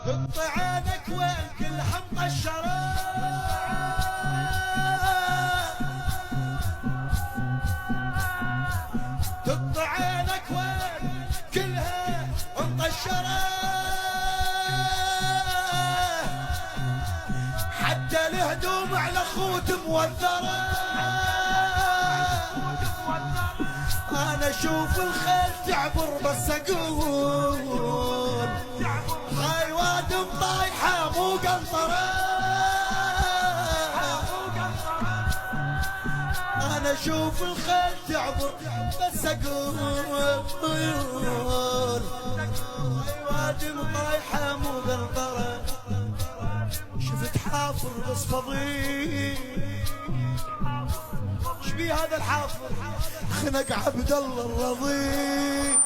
تقطع عينك وين كلها مقشرة، تقطع عينك وين كلها مقشرة، حتى الهدوم على خوت موثرة. انا اشوف الخيل تعبر بس اقول هاي وادم طايحة مو قنطرة. انا اشوف الخيل تعبر بس اقول هاي وادم طايحة مو قنطرة. شفت حافر بس فضيل، شبيه هذا الحافر خنق عبد الله الرضي.